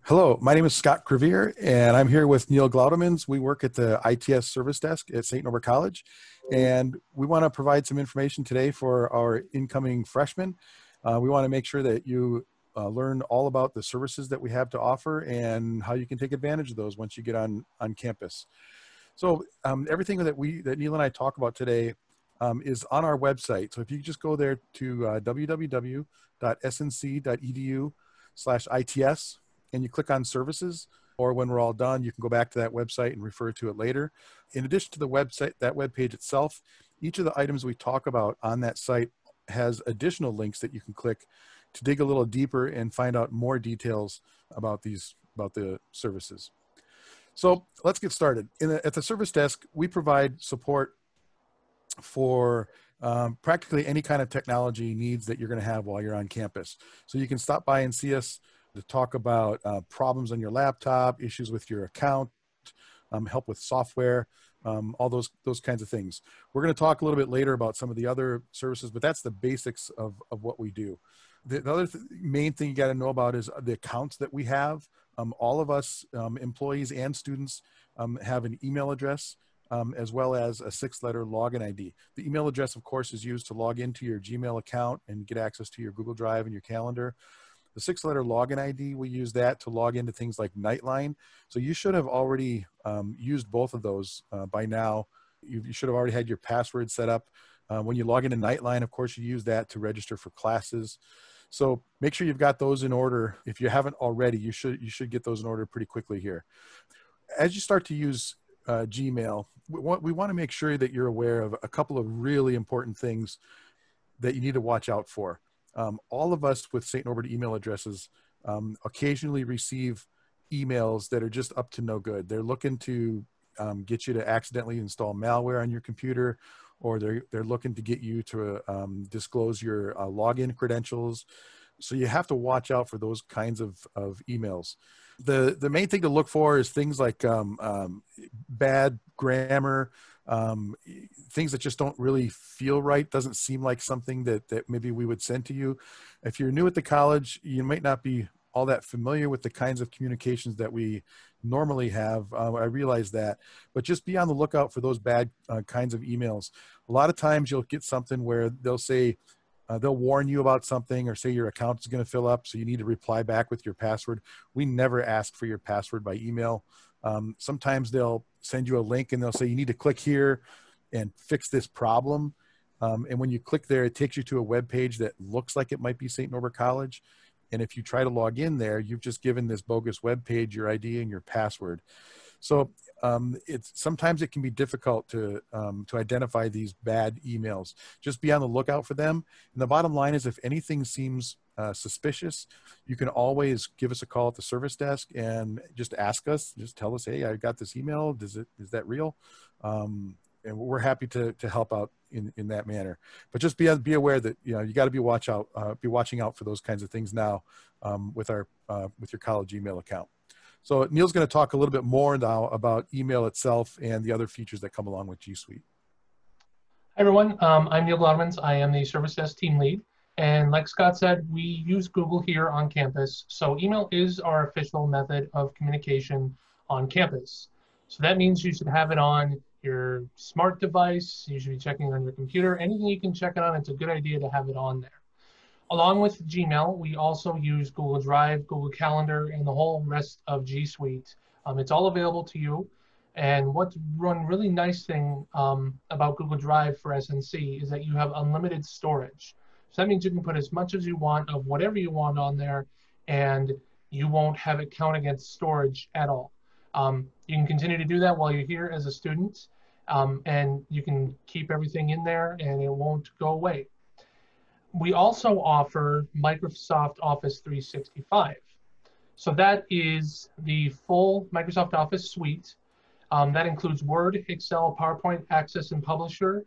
Hello, my name is Scott Crevier, and I'm here with Neil Glaudemans. We work at the ITS service desk at St. Norbert College, and we want to provide some information today for our incoming freshmen. We want to make sure that you learn all about the services that we have to offer and how you can take advantage of those once you get on campus. So everything that Neil and I talk about today is on our website. So if you just go there to www.snc.edu/ITS, and you click on services, or when we're all done, you can go back to that website and refer to it later. In addition to the website, that web page itself, each of the items we talk about on that site has additional links that you can click to dig a little deeper and find out more details about the services. So let's get started. At the service desk, we provide support for practically any kind of technology needs that you're going to have while you're on campus. So you can stop by and see us to talk about problems on your laptop, issues with your account, help with software, all those kinds of things. We're going to talk a little bit later about some of the other services, but that's the basics of what we do. The other main thing you got to know about is the accounts that we have. All of us, employees and students, have an email address as well as a 6-letter login ID. The email address, of course, is used to log into your Gmail account and get access to your Google Drive and your calendar. The 6-letter login ID, we use that to log into things like Nightline. So you should have already used both of those by now. You should have already had your password set up. When you log into Nightline, of course, you use that to register for classes. So make sure you've got those in order. If you haven't already, you should get those in order pretty quickly here. As you start to use Gmail, we want to make sure that you're aware of a couple of really important things that you need to watch out for. All of us with St. Norbert email addresses occasionally receive emails that are just up to no good. They're looking to get you to accidentally install malware on your computer, or they're looking to get you to disclose your login credentials. So you have to watch out for those kinds of emails. The main thing to look for is things like bad grammar, things that just don't really feel right, doesn't seem like something that maybe we would send to you. If you're new at the college, you might not be all that familiar with the kinds of communications that we normally have. I realize that, but just be on the lookout for those bad kinds of emails. A lot of times you'll get something where they'll say, they'll warn you about something or say your account is going to fill up, so you need to reply back with your password. We never ask for your password by email. Sometimes they'll send you a link and they'll say you need to click here and fix this problem. And when you click there, it takes you to a web page that looks like it might be St. Norbert College. And if you try to log in there, you've just given this bogus web page your ID and your password. So sometimes it can be difficult to identify these bad emails. Just be on the lookout for them. And the bottom line is, if anything seems suspicious, you can always give us a call at the service desk and just ask us. Just tell us, hey, I got this email. Is that real? And we're happy to help out in that manner. But just be aware that you got to be watching out for those kinds of things now with your college email account. So Neil's going to talk a little bit more now about email itself and the other features that come along with G Suite. Hi everyone, I'm Neil Glaudemans. I am the service desk team lead. And like Scott said, we use Google here on campus. So email is our official method of communication on campus. So that means you should have it on your smart device. You should be checking on your computer. Anything you can check it on, it's a good idea to have it on there. Along with Gmail, we also use Google Drive, Google Calendar, and the whole rest of G Suite. It's all available to you. And what's one really nice thing about Google Drive for SNC is that you have unlimited storage. So that means you can put as much as you want of whatever you want on there, and you won't have it count against storage at all. You can continue to do that while you're here as a student, and you can keep everything in there and it won't go away. We also offer Microsoft Office 365. So that is the full Microsoft Office suite. That includes Word, Excel, PowerPoint, Access, and Publisher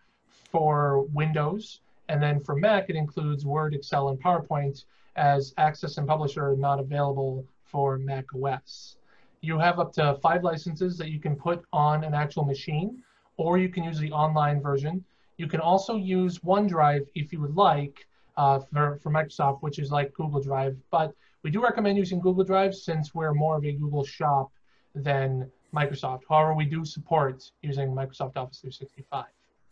for Windows. And then for Mac, it includes Word, Excel, and PowerPoint, as Access and Publisher are not available for Mac OS. You have up to 5 licenses that you can put on an actual machine, or you can use the online version. You can also use OneDrive if you would like for Microsoft, which is like Google Drive, but We do recommend using Google Drive since we're more of a Google shop than Microsoft. However, we do support using Microsoft Office 365.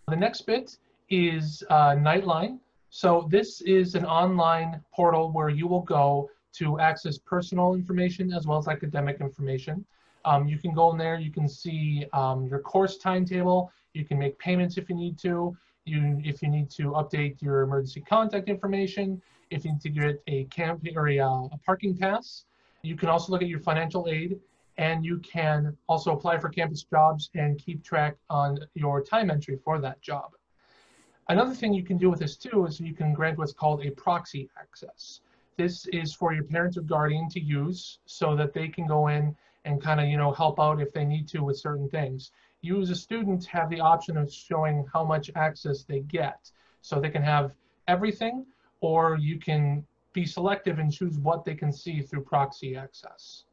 The next bit is Nightline. So this is an online portal where you will go to access personal information as well as academic information. You can go in there, you can see your course timetable, you can make payments if you need to, if you need to update your emergency contact information, if you need to get a camp or a parking pass. You can also look at your financial aid, and you can also apply for campus jobs and keep track on your time entry for that job. Another thing you can do with this too is you can grant what's called a proxy access. This is for your parents or guardian to use so that they can go in and kind of, help out if they need to with certain things. You as a student have the option of showing how much access they get. So they can have everything, or you can be selective and choose what they can see through proxy access.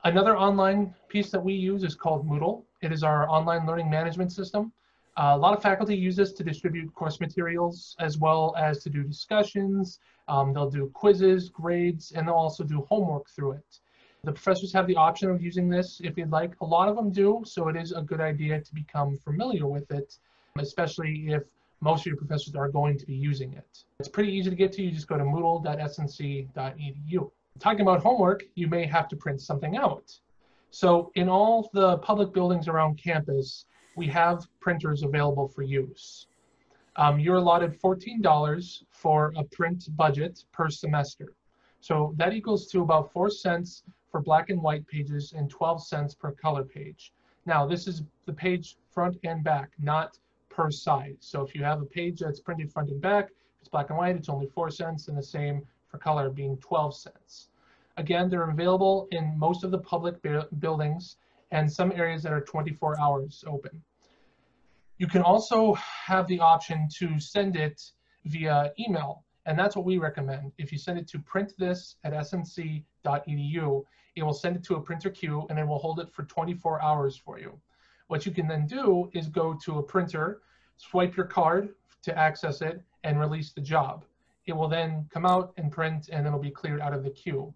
Another online piece that we use is called Moodle. It is our online learning management system. A lot of faculty use this to distribute course materials as well as to do discussions. They'll do quizzes, grades, and they'll also do homework through it. The professors have the option of using this if you'd like. A lot of them do, so it is a good idea to become familiar with it, especially if most of your professors are going to be using it. It's pretty easy to get to. You just go to moodle.snc.edu. Talking about homework, you may have to print something out. So in all the public buildings around campus, we have printers available for use. You're allotted $14 for a print budget per semester. So that equals to about 4 cents for black and white pages and 12 cents per color page. Now, this is the page front and back, not per side. So if you have a page that's printed front and back, if it's black and white, it's only 4 cents, and the same for color being 12 cents. Again, they're available in most of the public buildings and some areas that are 24 hours open. You can also have the option to send it via email, and that's what we recommend. If you send it to printthis@snc.edu, it will send it to a printer queue and it will hold it for 24 hours for you. What you can then do is go to a printer, swipe your card to access it, and release the job. It will then come out and print, and it'll be cleared out of the queue.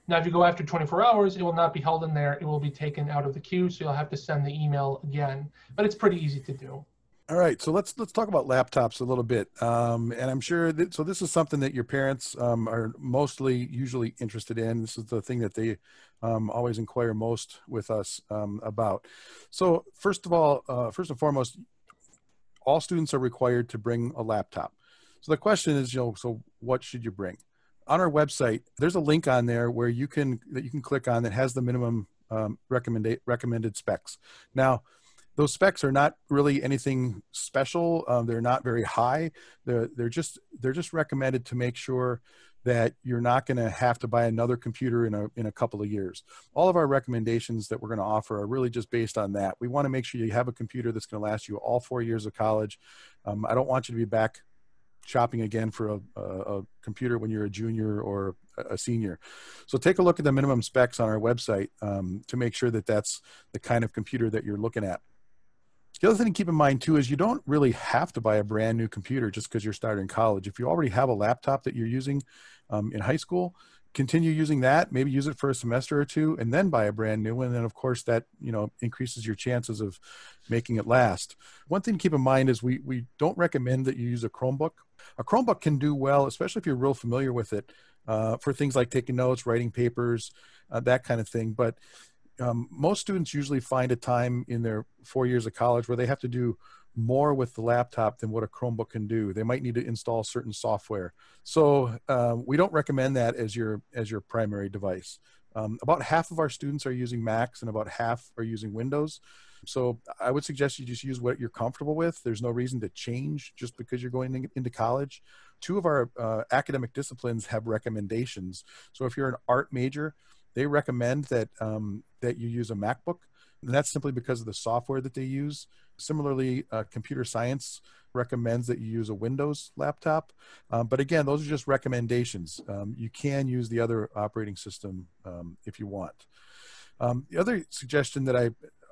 Now, if you go after 24 hours, it will not be held in there. It will be taken out of the queue, so you'll have to send the email again. But it's pretty easy to do. All right, so let's talk about laptops a little bit, and I'm sure that so this is something that your parents are usually interested in. This is the thing that they always inquire most with us about. So first and foremost, all students are required to bring a laptop. So the question is, so what should you bring? On our website, there's a link on there where you can click on that has the minimum recommended specs. Now, those specs are not really anything special. They're not very high. They're just recommended to make sure that you're not going to have to buy another computer in a couple of years. All of our recommendations that we're going to offer are really just based on that. We want to make sure you have a computer that's going to last you all 4 years of college. I don't want you to be back shopping again for a computer when you're a junior or a senior. So take a look at the minimum specs on our website to make sure that that's the kind of computer that you're looking at. The other thing to keep in mind too is you don't really have to buy a brand new computer just because you're starting college. If you already have a laptop that you're using in high school, continue using that, maybe use it for a semester or two, and then buy a brand new one. And then of course that increases your chances of making it last. One thing to keep in mind is we don't recommend that you use a Chromebook. A Chromebook can do well, especially if you're real familiar with it, for things like taking notes, writing papers, that kind of thing. But most students usually find a time in their 4 years of college where they have to do more with the laptop than what a Chromebook can do. They might need to install certain software. So we don't recommend that as your primary device. About half of our students are using Macs and about half are using Windows. So I would suggest you just use what you're comfortable with. There's no reason to change just because you're going into college. 2 of our academic disciplines have recommendations. So if you're an art major, they recommend that that you use a MacBook, and that's simply because of the software that they use. Similarly, computer science recommends that you use a Windows laptop, but again, those are just recommendations. You can use the other operating system if you want. The other suggestion that I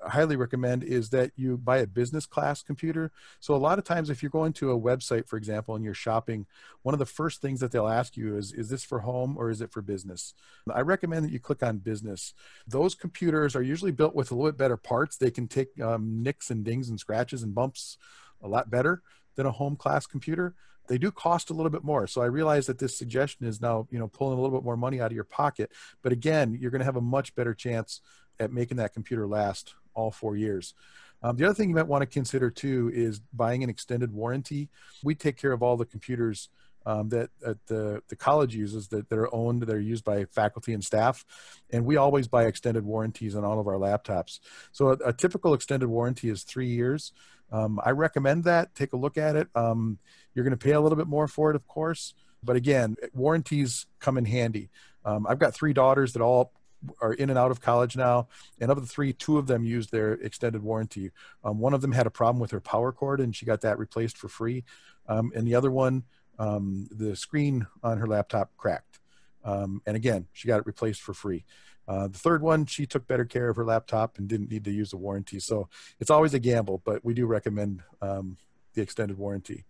highly recommend is that you buy a business class computer. So a lot of times if you're going to a website, for example, and you're shopping, one of the first things that they'll ask you is this for home or is it for business? I recommend that you click on business. Those computers are usually built with a little bit better parts. They can take nicks and dings and scratches and bumps a lot better than a home class computer. They do cost a little bit more. So I realize that this suggestion is now, pulling a little bit more money out of your pocket. But again, you're going to have a much better chance at making that computer last all 4 years. The other thing you might want to consider too is buying an extended warranty. We take care of all the computers that the college uses that are owned, that are used by faculty and staff. And we always buy extended warranties on all of our laptops. So a typical extended warranty is 3 years. I recommend that. Take a look at it. You're going to pay a little bit more for it, of course. But again, warranties come in handy. I've got 3 daughters that all are in and out of college now. And of the 3, 2 of them used their extended warranty. One of them had a problem with her power cord and she got that replaced for free. And the other one, the screen on her laptop cracked. And again, she got it replaced for free. The third one, she took better care of her laptop and didn't need to use the warranty. So it's always a gamble, but we do recommend the extended warranty.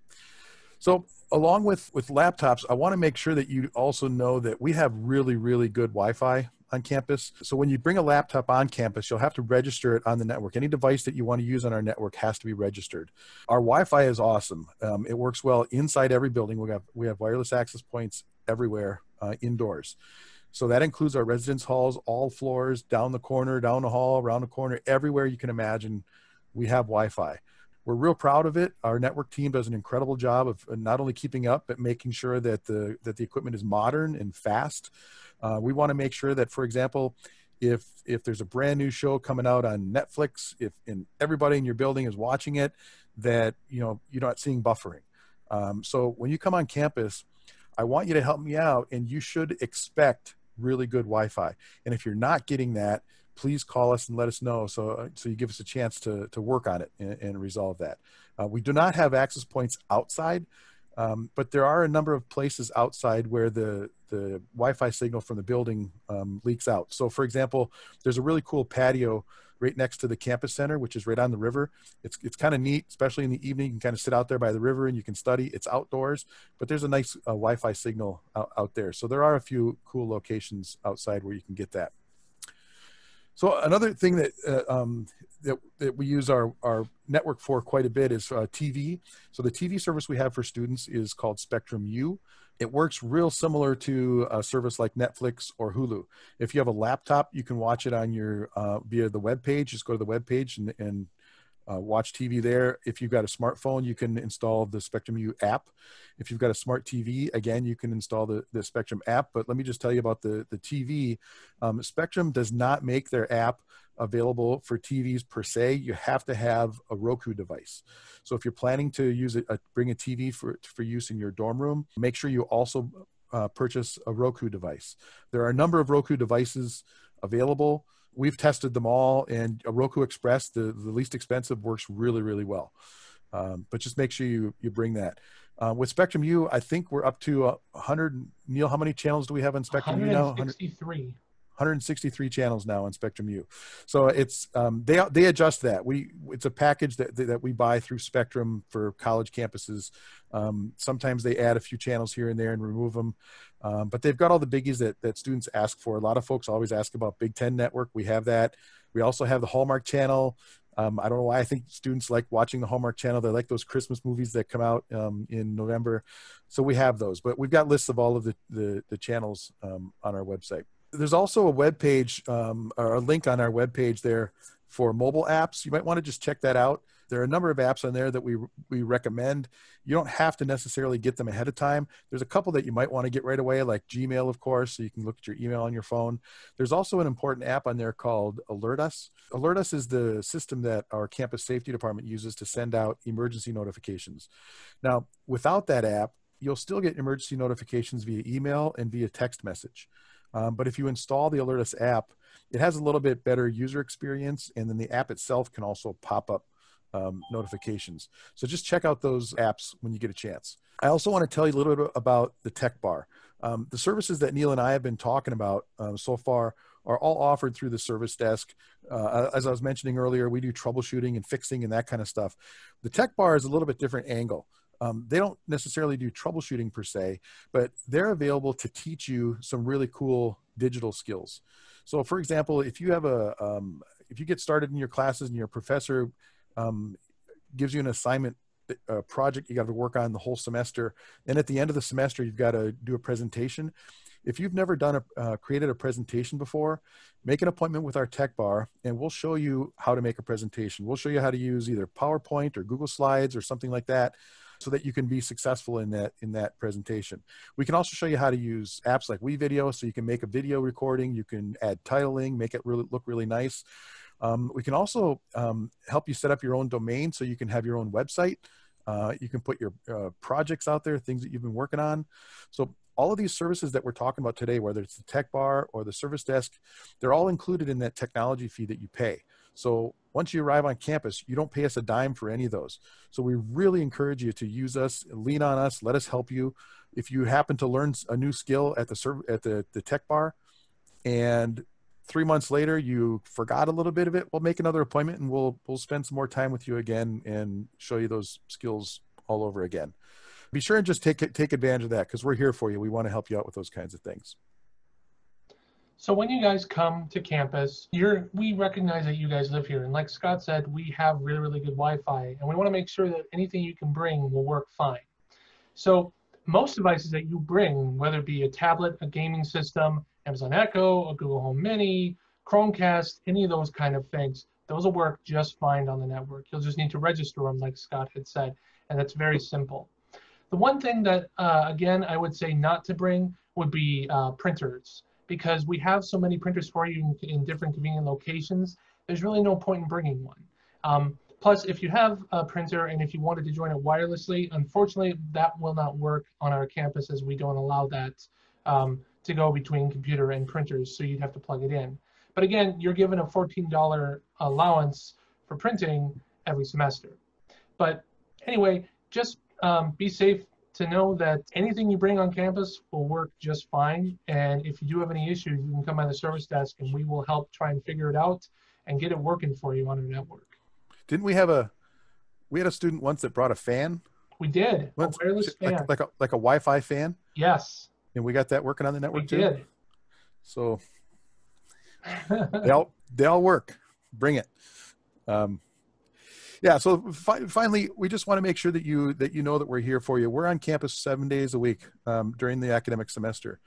So along with laptops, I want to make sure that you also know that we have really, really good Wi-Fi on campus. So when you bring a laptop on campus, you'll have to register it on the network. Any device that you want to use on our network has to be registered. Our Wi-Fi is awesome. It works well inside every building. We have wireless access points everywhere indoors. So that includes our residence halls, all floors, down the corner, down the hall, around the corner, everywhere you can imagine, we have Wi-Fi. We're real proud of it. Our network team does an incredible job of not only keeping up, but making sure that the equipment is modern and fast. We want to make sure that, for example, if there's a brand new show coming out on Netflix, and everybody in your building is watching it, that you're not seeing buffering. So when you come on campus, I want you to help me out, and you should expect really good Wi-Fi. And if you're not getting that, please call us and let us know so you give us a chance to work on it and resolve that. We do not have access points outside, but there are a number of places outside where the Wi-Fi signal from the building leaks out. So for example, there's a really cool patio right next to the campus center, which is right on the river. It's kind of neat, especially in the evening. You can kind of sit out there by the river and you can study. It's outdoors, but there's a nice Wi-Fi signal out there. So there are a few cool locations outside where you can get that. So another thing that we use our network for quite a bit is TV. So the TV service we have for students is called Spectrum U. It works real similar to a service like Netflix or Hulu. If you have a laptop, you can watch it on your via the web page. Just go to the web page and watch TV there. If you've got a smartphone, you can install the Spectrum U app. If you've got a smart TV, again, you can install the Spectrum app. But let me just tell you about the TV. Spectrum does not make their app available for TVs per se. You have to have a Roku device. So if you're planning to use bring a TV for use in your dorm room, make sure you also purchase a Roku device. There are a number of Roku devices available. We've tested them all, and a Roku Express, the least expensive, works really, really well. But just make sure you bring that. With Spectrum U, I think we're up to 100. Neil, how many channels do we have on Spectrum U now? 163. 163 channels now on Spectrum U. So it's they adjust that. It's a package that we buy through Spectrum for college campuses. Sometimes they add a few channels here and there and remove them. But they've got all the biggies that students ask for. A lot of folks always ask about Big Ten Network. We have that. We also have the Hallmark Channel. I don't know why I think students like watching the Hallmark Channel. They like those Christmas movies that come out in November. So we have those. But we've got lists of all of the channels on our website. There's also a web page or a link on our web page there for mobile apps. You might want to just check that out. There are a number of apps on there that we recommend. You don't have to necessarily get them ahead of time. There's a couple that you might want to get right away, like Gmail, of course, so you can look at your email on your phone. There's also an important app on there called Alert Us. Alert Us is the system that our campus safety department uses to send out emergency notifications. Now, without that app, you'll still get emergency notifications via email and via text message. But if you install the Alert Us app, it has a little bit better user experience, and then the app itself can also pop up notifications. So just check out those apps when you get a chance. I also want to tell you a little bit about the Tech Bar. The services that Neil and I have been talking about so far are all offered through the service desk. As I was mentioning earlier, we do troubleshooting and fixing and that kind of stuff. The tech bar is a little bit different angle. They don't necessarily do troubleshooting per se, but they're available to teach you some really cool digital skills. So for example, if you have if you get started in your classes and your professor gives you an assignment, a project you got to work on the whole semester, then at the end of the semester, you've got to do a presentation. If you've never done created a presentation before, make an appointment with our tech bar and we'll show you how to make a presentation. We'll show you how to use either PowerPoint or Google Slides or something like that so that you can be successful in that presentation. We can also show you how to use apps like WeVideo so you can make a video recording, you can add titling, make it look really nice. We can also help you set up your own domain so you can have your own website. You can put your projects out there, things that you've been working on. So all of these services that we're talking about today, whether it's the tech bar or the service desk, they're all included in that technology fee that you pay. So once you arrive on campus, you don't pay us a dime for any of those. So we really encourage you to use us, lean on us, let us help you. If you happen to learn a new skill at the tech bar and 3 months later you forgot a little bit of it, we'll make another appointment and we'll spend some more time with you again and show you those skills all over again. Be sure and just take advantage of that because we're here for you. We want to help you out with those kinds of things. So when you guys come to campus, we recognize that you guys live here. And like Scott said, we have really, really good Wi-Fi. And we want to make sure that anything you can bring will work fine. So most devices that you bring, whether it be a tablet, a gaming system, Amazon Echo, a Google Home Mini, Chromecast, any of those kind of things, those will work just fine on the network. You'll just need to register them like Scott had said. And that's very simple. The one thing that, again, I would say not to bring would be printers. Because we have so many printers for you in different convenient locations, there's really no point in bringing one. Plus, if you have a printer and if you wanted to join it wirelessly, unfortunately, that will not work on our campus as we don't allow that to go between computer and printers, so you'd have to plug it in. But again, you're given a $14 allowance for printing every semester. But anyway, just be safe to know that anything you bring on campus will work just fine. And if you do have any issues, you can come by the service desk and we will help try and figure it out and get it working for you on our network. Didn't we had a student once that brought a fan? We did, once, a wireless fan. Like a Wi-Fi fan? Yes. And we got that working on the network too? We did. So they all work. Bring it. Yeah, so finally, we just want to make sure that you know that we're here for you. We're on campus 7 days a week during the academic semester.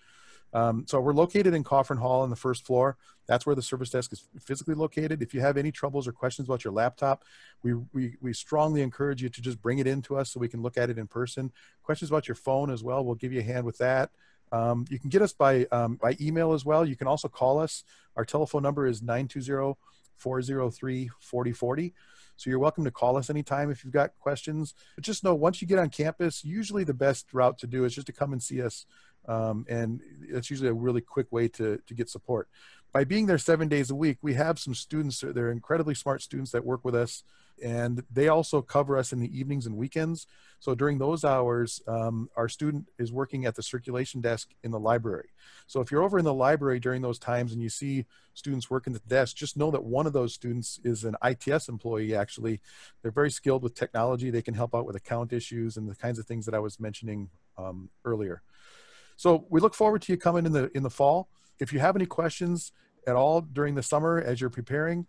So we're located in Coffin Hall on the first floor. That's where the service desk is physically located. If you have any troubles or questions about your laptop, we strongly encourage you to just bring it in to us so we can look at it in person. Questions about your phone as well, we'll give you a hand with that. You can get us by email as well. You can also call us. Our telephone number is 920-403-4040. So you're welcome to call us anytime if you've got questions. But just know once you get on campus, usually the best route to do is just to come and see us. And it's usually a really quick way to get support. By being there 7 days a week, we have some students, they're incredibly smart students that work with us, and they also cover us in the evenings and weekends. So during those hours, our student is working at the circulation desk in the library. So if you're over in the library during those times and you see students working at the desk, just know that one of those students is an ITS employee, actually. They're very skilled with technology. They can help out with account issues and the kinds of things that I was mentioning earlier. So we look forward to you coming in the fall. If you have any questions at all during the summer as you're preparing,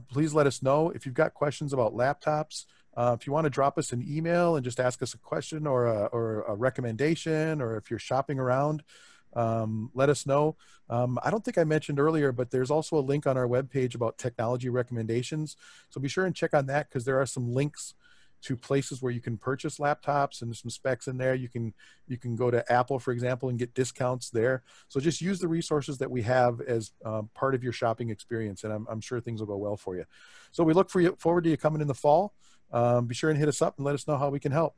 please let us know. If you've got questions about laptops, if you want to drop us an email and just ask us a question or a recommendation, or if you're shopping around, let us know. I don't think I mentioned earlier, but there's also a link on our webpage about technology recommendations. So be sure and check on that because there are some links to places where you can purchase laptops and some specs in there. You can go to Apple, for example, and get discounts there. So just use the resources that we have as part of your shopping experience, and I'm sure things will go well for you. So we look forward to you coming in the fall. Be sure and hit us up and let us know how we can help.